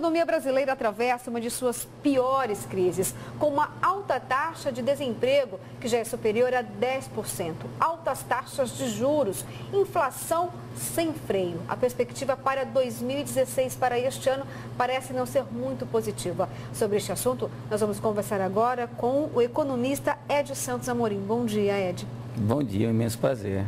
economia brasileira atravessa uma de suas piores crises, com uma alta taxa de desemprego, que já é superior a 10%, altas taxas de juros, inflação sem freio. A perspectiva para 2016, para este ano, parece não ser muito positiva. Sobre este assunto, nós vamos conversar agora com o economista Ed Santos Amorim. Bom dia, Ed. Bom dia, um imenso prazer.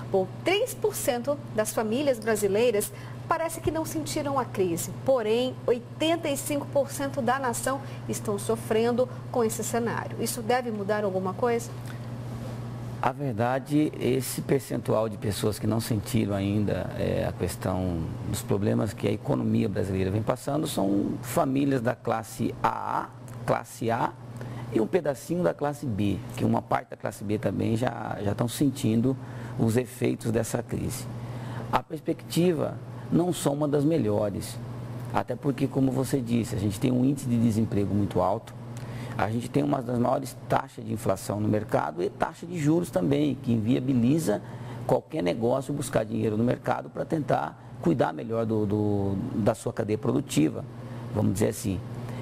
Bom, 3% das famílias brasileiras parece que não sentiram a crise, porém 85% da nação estão sofrendo com esse cenário. Isso deve mudar alguma coisa? A verdade, esse percentual de pessoas que não sentiram ainda a questão dos problemas que a economia brasileira vem passando são famílias da classe classe A e um pedacinho da classe B, que uma parte da classe B também já estão sentindo os efeitos dessa crise. A perspectiva não são uma das melhores, até porque, como você disse, a gente tem um índice de desemprego muito alto, a gente tem uma das maiores taxas de inflação no mercado e taxa de juros também, que inviabiliza qualquer negócio buscar dinheiro no mercado para tentar cuidar melhor da sua cadeia produtiva, vamos dizer assim.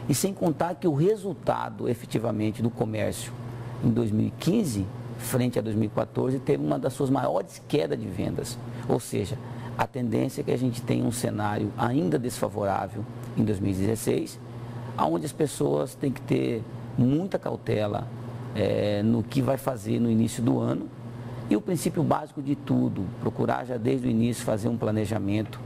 E sem contar que o resultado efetivamente do comércio em 2015, frente a 2014, teve uma das suas maiores quedas de vendas, ou seja, a tendência é que a gente tenha um cenário ainda desfavorável em 2016, onde as pessoas têm que ter muita cautela no que vai fazer no início do ano. E o princípio básico de tudo, procurar já desde o início fazer um planejamento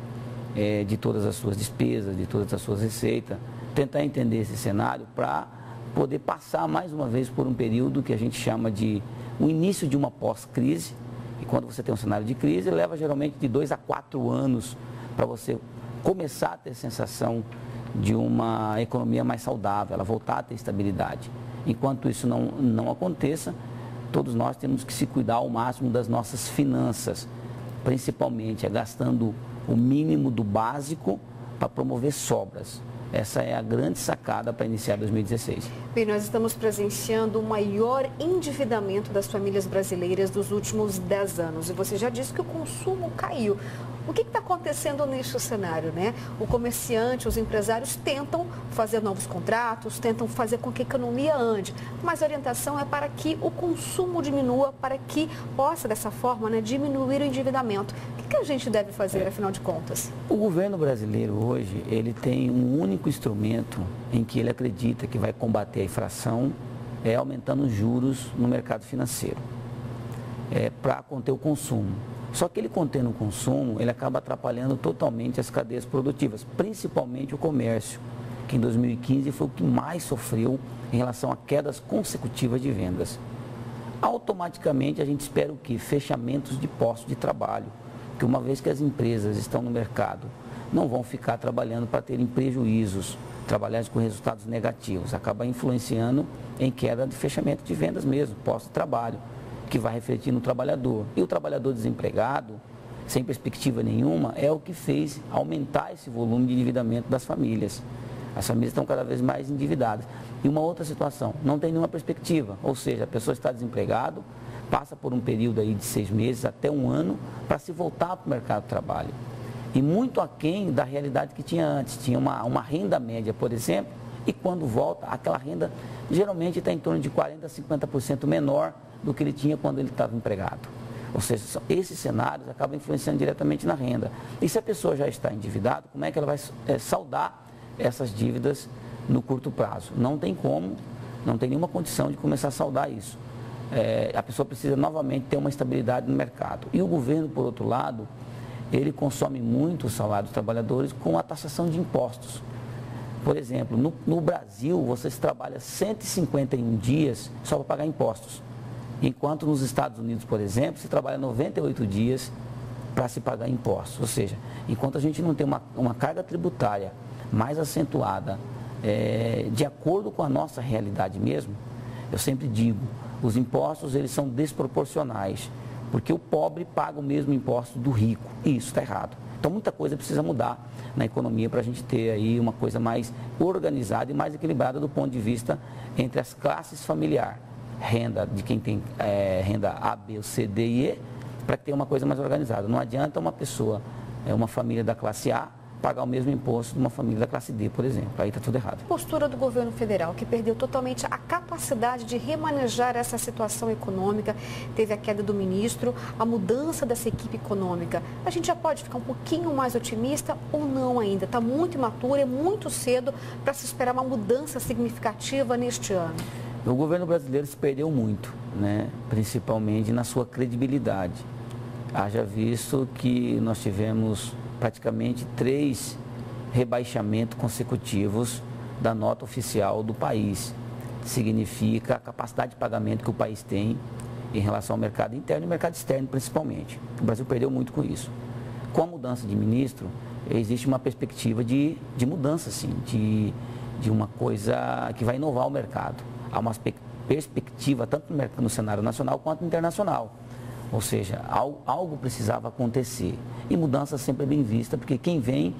de todas as suas despesas, de todas as suas receitas, tentar entender esse cenário para poder passar mais uma vez por um período que a gente chama de o início de uma pós-crise. E quando você tem um cenário de crise, leva geralmente de 2 a 4 anos para você começar a ter a sensação de uma economia mais saudável, ela voltar a ter estabilidade. Enquanto isso não aconteça, todos nós temos que se cuidar ao máximo das nossas finanças, principalmente gastando o mínimo do básico para promover sobras. Essa é a grande sacada para iniciar 2016. Bem, nós estamos presenciando o maior endividamento das famílias brasileiras dos últimos 10 anos. E você já disse que o consumo caiu. O que está acontecendo neste cenário, né? O comerciante, os empresários tentam fazer novos contratos, tentam fazer com que a economia ande, mas a orientação é para que o consumo diminua, para que possa, dessa forma, né, diminuir o endividamento. O que a gente deve fazer, afinal de contas? O governo brasileiro hoje, ele tem um único instrumento em que ele acredita que vai combater a inflação, aumentando os juros no mercado financeiro, para conter o consumo. Só que ele contendo o consumo, ele acaba atrapalhando totalmente as cadeias produtivas, principalmente o comércio, que em 2015 foi o que mais sofreu em relação a quedas consecutivas de vendas. Automaticamente a gente espera o quê? Fechamentos de postos de trabalho, que uma vez que as empresas estão no mercado, não vão ficar trabalhando para terem prejuízos, trabalhar com resultados negativos, acaba influenciando em queda de fechamento de vendas mesmo, postos de trabalho, que vai refletir no trabalhador. E o trabalhador desempregado, sem perspectiva nenhuma, é o que fez aumentar esse volume de endividamento das famílias. As famílias estão cada vez mais endividadas. E uma outra situação, não tem nenhuma perspectiva, ou seja, a pessoa está desempregada, passa por um período aí de 6 meses até 1 ano para se voltar para o mercado de trabalho. E muito aquém da realidade que tinha antes. Tinha uma renda média, por exemplo, e quando volta, aquela renda geralmente está em torno de 40% a 50% menor do que ele tinha quando ele estava empregado. Ou seja, esses cenários acabam influenciando diretamente na renda. E se a pessoa já está endividada, como é que ela vai saldar essas dívidas no curto prazo? Não tem como, não tem nenhuma condição de começar a saldar isso. A pessoa precisa novamente ter uma estabilidade no mercado. E o governo, por outro lado, ele consome muito o salário dos trabalhadores com a taxação de impostos. Por exemplo, no Brasil, você trabalha 151 dias só para pagar impostos. Enquanto nos Estados Unidos, por exemplo, se trabalha 98 dias para se pagar impostos. Ou seja, enquanto a gente não tem uma carga tributária mais acentuada, de acordo com a nossa realidade mesmo, eu sempre digo, os impostos eles são desproporcionais, porque o pobre paga o mesmo imposto do rico, e isso está errado. Então muita coisa precisa mudar na economia para a gente ter aí uma coisa mais organizada e mais equilibrada do ponto de vista entre as classes familiares. Renda de quem tem renda A, B, C, D e E, para ter uma coisa mais organizada. Não adianta uma pessoa, uma família da classe A, pagar o mesmo imposto de uma família da classe D, por exemplo. Aí está tudo errado. Postura do governo federal, que perdeu totalmente a capacidade de remanejar essa situação econômica, teve a queda do ministro, a mudança dessa equipe econômica. A gente já pode ficar um pouquinho mais otimista ou não ainda? Está muito imaturo, é muito cedo para se esperar uma mudança significativa neste ano. O governo brasileiro se perdeu muito, né? Principalmente na sua credibilidade. Haja visto que nós tivemos praticamente 3 rebaixamentos consecutivos da nota oficial do país. Significa a capacidade de pagamento que o país tem em relação ao mercado interno e mercado externo, principalmente. O Brasil perdeu muito com isso. Com a mudança de ministro, existe uma perspectiva de mudança, sim, de uma coisa que vai inovar o mercado. Há uma perspectiva tanto no cenário nacional quanto internacional. Ou seja, algo precisava acontecer. E mudança sempre é bem vista, porque quem vem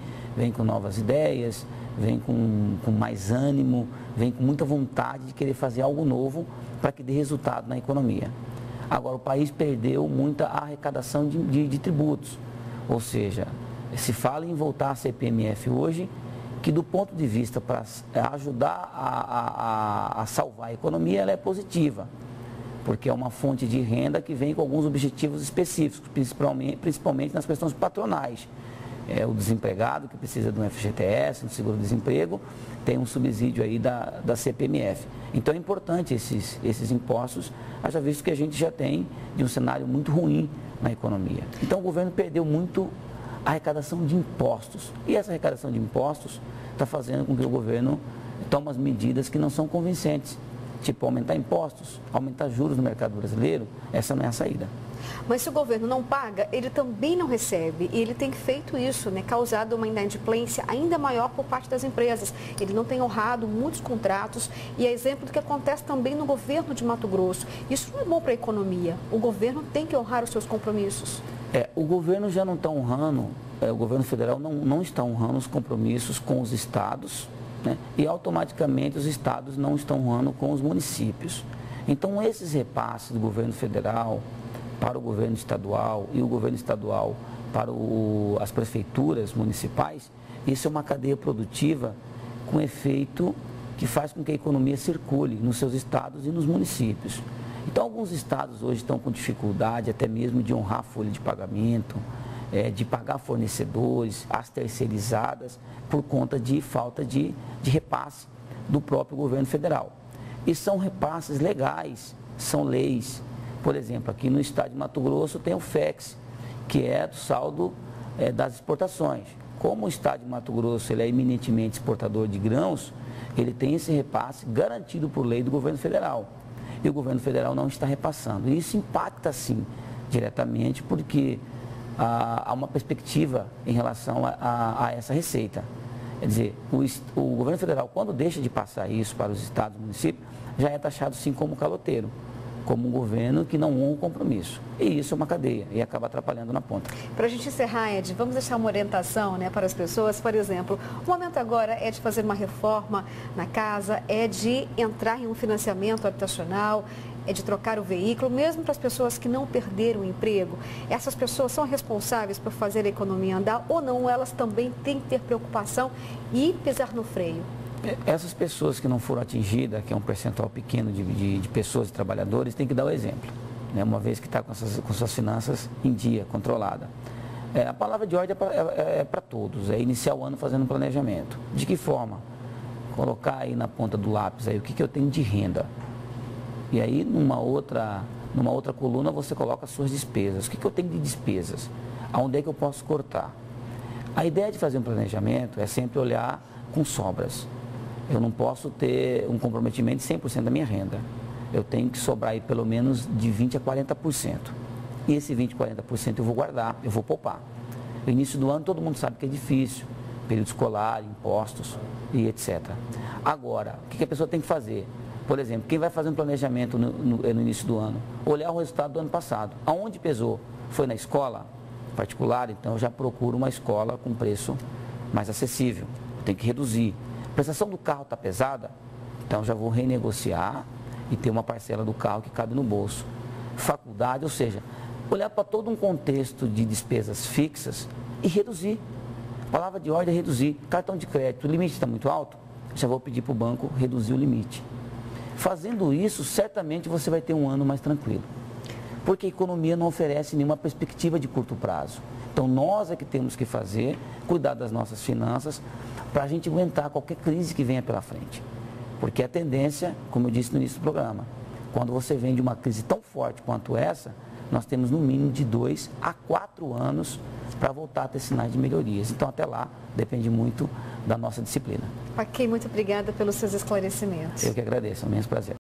com novas ideias, vem com mais ânimo, vem com muita vontade de querer fazer algo novo para que dê resultado na economia. Agora, o país perdeu muita arrecadação de tributos. Ou seja, se fala em voltar à CPMF hoje, que do ponto de vista para ajudar a salvar a economia, ela é positiva. Porque é uma fonte de renda que vem com alguns objetivos específicos, principalmente nas questões patronais. O desempregado que precisa de um FGTS, um seguro-desemprego, tem um subsídio aí da CPMF. Então é importante esses impostos, haja visto que a gente já tem de um cenário muito ruim na economia. Então o governo perdeu muito a arrecadação de impostos. E essa arrecadação de impostos está fazendo com que o governo tome as medidas que não são convincentes. Tipo, aumentar impostos, aumentar juros no mercado brasileiro, essa não é a saída. Mas se o governo não paga, ele também não recebe. E ele tem feito isso, né? Causado uma inadimplência ainda maior por parte das empresas. Ele não tem honrado muitos contratos e é exemplo do que acontece também no governo de Mato Grosso. Isso não é bom para a economia. O governo tem que honrar os seus compromissos. O governo já não está honrando, o governo federal não está honrando os compromissos com os estados, né? E automaticamente os estados não estão honrando com os municípios. Então esses repasses do governo federal para o governo estadual e o governo estadual para as prefeituras municipais, isso é uma cadeia produtiva com efeito que faz com que a economia circule nos seus estados e nos municípios. Então alguns estados hoje estão com dificuldade até mesmo de honrar a folha de pagamento, de pagar fornecedores, as terceirizadas, por conta de falta de repasse do próprio governo federal. E são repasses legais, são leis. Por exemplo, aqui no estado de Mato Grosso tem o FEX, que é do saldo das exportações. Como o estado de Mato Grosso ele é eminentemente exportador de grãos, ele tem esse repasse garantido por lei do governo federal. E o governo federal não está repassando. E isso impacta, sim, diretamente, porque há uma perspectiva em relação a essa receita. Quer dizer, o governo federal, quando deixa de passar isso para os estados e municípios, já é taxado, sim, como caloteiro, como um governo que não honra o compromisso. E isso é uma cadeia e acaba atrapalhando na ponta. Para a gente encerrar, Ed, vamos deixar uma orientação, né, para as pessoas. Por exemplo, o momento agora é de fazer uma reforma na casa, é de entrar em um financiamento habitacional, é de trocar o veículo, mesmo para as pessoas que não perderam o emprego. Essas pessoas são responsáveis por fazer a economia andar ou não? Elas também têm que ter preocupação e pisar no freio. Essas pessoas que não foram atingidas, que é um percentual pequeno de pessoas e trabalhadores, tem que dar o exemplo, né? Uma vez que está com suas finanças em dia, controlada. A palavra de ordem é para todos, é iniciar o ano fazendo um planejamento. De que forma? Colocar aí na ponta do lápis aí, o que eu tenho de renda. E aí, numa outra coluna, você coloca as suas despesas. O que eu tenho de despesas? Aonde é que eu posso cortar? A ideia de fazer um planejamento é sempre olhar com sobras. Eu não posso ter um comprometimento de 100% da minha renda. Eu tenho que sobrar aí pelo menos de 20% a 40%. E esse 20% a 40% eu vou guardar, eu vou poupar. No início do ano todo mundo sabe que é difícil. Período escolar, impostos e etc. Agora, o que a pessoa tem que fazer? Por exemplo, quem vai fazer um planejamento no início do ano? Olhar o resultado do ano passado. Aonde pesou? Foi na escola particular? Então eu já procuro uma escola com preço mais acessível. Tem que reduzir. A prestação do carro está pesada? Então já vou renegociar e ter uma parcela do carro que cabe no bolso. Faculdade, ou seja, olhar para todo um contexto de despesas fixas e reduzir. A palavra de ordem é reduzir. Cartão de crédito, o limite está muito alto? Já vou pedir para o banco reduzir o limite. Fazendo isso, certamente você vai ter um ano mais tranquilo. Porque a economia não oferece nenhuma perspectiva de curto prazo. Então, nós é que temos que fazer, cuidar das nossas finanças, para a gente aguentar qualquer crise que venha pela frente. Porque a tendência, como eu disse no início do programa, quando você vem de uma crise tão forte quanto essa, nós temos no mínimo de 2 a 4 anos para voltar a ter sinais de melhorias. Então, até lá, depende muito da nossa disciplina. Ok, muito obrigada pelos seus esclarecimentos. Eu que agradeço, é um imenso prazer.